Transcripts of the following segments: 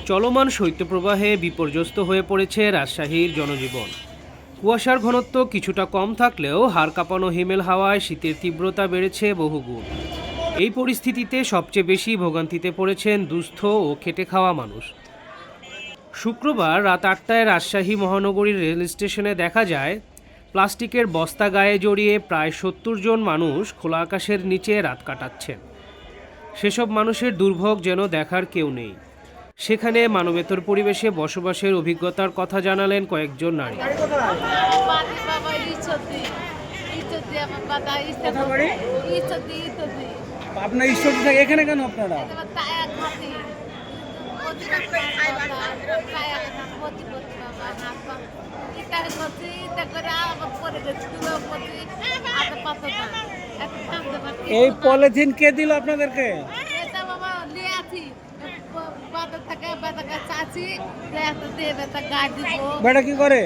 চলমান শৈত্যপ্রবাহে বিপর্যস্ত হয়ে পড়েছে রাজশাহীর জনজীবন। কুয়াশার ঘনত্ব কিছুটা কম থাকলেও হাড় কাঁপানো হিমেল হাওয়ায় শীতের তীব্রতা বেড়েছে বহুগুণ। এই পরিস্থিতিতে সবচেয়ে বেশি ভোগান্তিতে পড়েছেন দুস্থ ও খেটে খাওয়া মানুষ। শুক্রবার রাত ৮টায় রাজশাহী মহানগরীর রেল স্টেশনে দেখা যায় প্লাস্টিকের বস্তা গায়ে জড়িয়ে প্রায় ৭০ জন মানুষ খোলা আকাশের নিচে রাত কাটাচ্ছেন। সেসব মানুষের দুর্ভোগ যেন দেখার কেউ নেই। সেখানে মানবেতর পরিবেশে বসবাসের অভিজ্ঞতার কথা জানালেন কয়েকজন নারী। আপনার ঈশ্বর এখানে কেন আপনারা? এই পলিথিন কে দিল আপনাদেরকে? বেটা কি করে?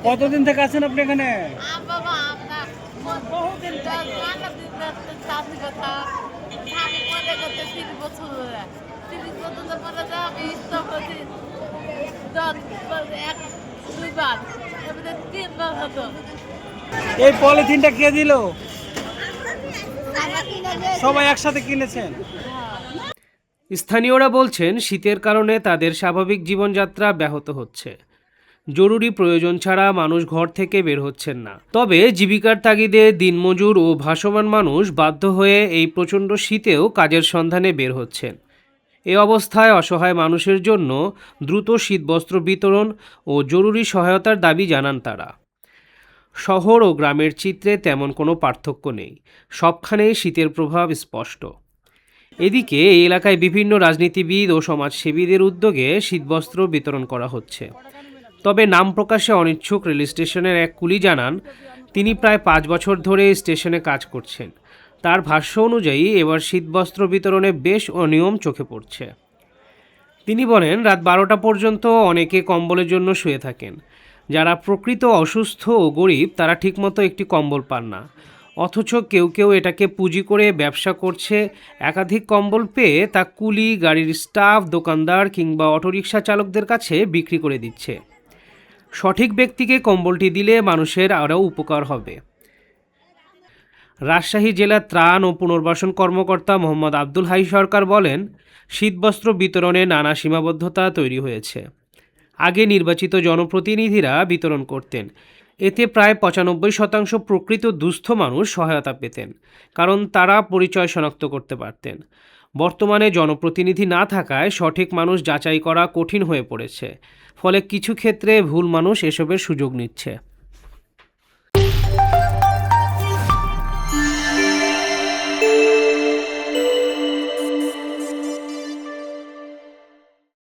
কতদিন থেকে আছেন আপনি এখানে? এই পলিথিনটা কে দিল? সবাই একসাথে কিনেছেন? স্থানীয়রা বলছেন শীতের কারণে তাদের স্বাভাবিক জীবনযাত্রা ব্যাহত হচ্ছে। জরুরি প্রয়োজন ছাড়া মানুষ ঘর থেকে বের হচ্ছেন না। তবে জীবিকার তাগিদে দিনমজুর ও ভাসমান মানুষ বাধ্য হয়ে এই প্রচণ্ড শীতেও কাজের সন্ধানে বের হচ্ছেন। এ অবস্থায় অসহায় মানুষের জন্য দ্রুত শীতবস্ত্র বিতরণ ও জরুরি সহায়তার দাবি জানান তারা। শহর ও গ্রামের চিত্রে তেমন কোনো পার্থক্য নেই, সবখানেই শীতের প্রভাব স্পষ্ট। এদিকে এই এলাকায় বিভিন্ন রাজনীতিবিদ ও সমাজসেবীদের উদ্যোগে শীতবস্ত্র বিতরণ করা হচ্ছে। তবে নাম প্রকাশে অনিচ্ছুক রেল স্টেশনের এক কুলি জানান, তিনি প্রায় ৫ বছর ধরে স্টেশনে কাজ করছেন। তার ভাষ্য অনুযায়ী এবার শীতবস্ত্র বিতরণে বেশ অনিয়ম চোখে পড়ছে। তিনি বলেন, রাত ১২টা পর্যন্ত অনেকে কম্বলের জন্য শুয়ে থাকেন। যারা প্রকৃত অসুস্থ ও গরিব তারা ঠিকমতো একটি কম্বল পান না, অথচ কেউ কেউ এটাকে পুঁজি করে ব্যবসা করছে। একাধিক কম্বল পেয়ে তা কুলি, গাড়ির স্টাফ, দোকানদার কিংবা অটোরিকশা চালকদের কাছে বিক্রি করে দিচ্ছে। সঠিক ব্যক্তিকে কম্বলটি দিলে মানুষের আরও উপকার হবে। রাজশাহী জেলা ত্রাণ ও পুনর্বাসন কর্মকর্তা মোহাম্মদ আব্দুল হাই সরকার বলেন, শীতবস্ত্র বিতরণে নানা সীমাবদ্ধতা তৈরি হয়েছে। আগে নির্বাচিত জনপ্রতিনিধিরা বিতরণ করতেন, এতে প্রায় ৯৫% প্রকৃত দুস্থ মানুষ সহায়তা পেতেন, কারণ তারা পরিচয় শনাক্ত করতে পারতেন। বর্তমানে জনপ্রতিনিধি না থাকায় সঠিক মানুষ যাচাই করা কঠিন হয়ে পড়েছে, ফলে কিছু ক্ষেত্রে ভুল মানুষ এসবের সুযোগ নিচ্ছে।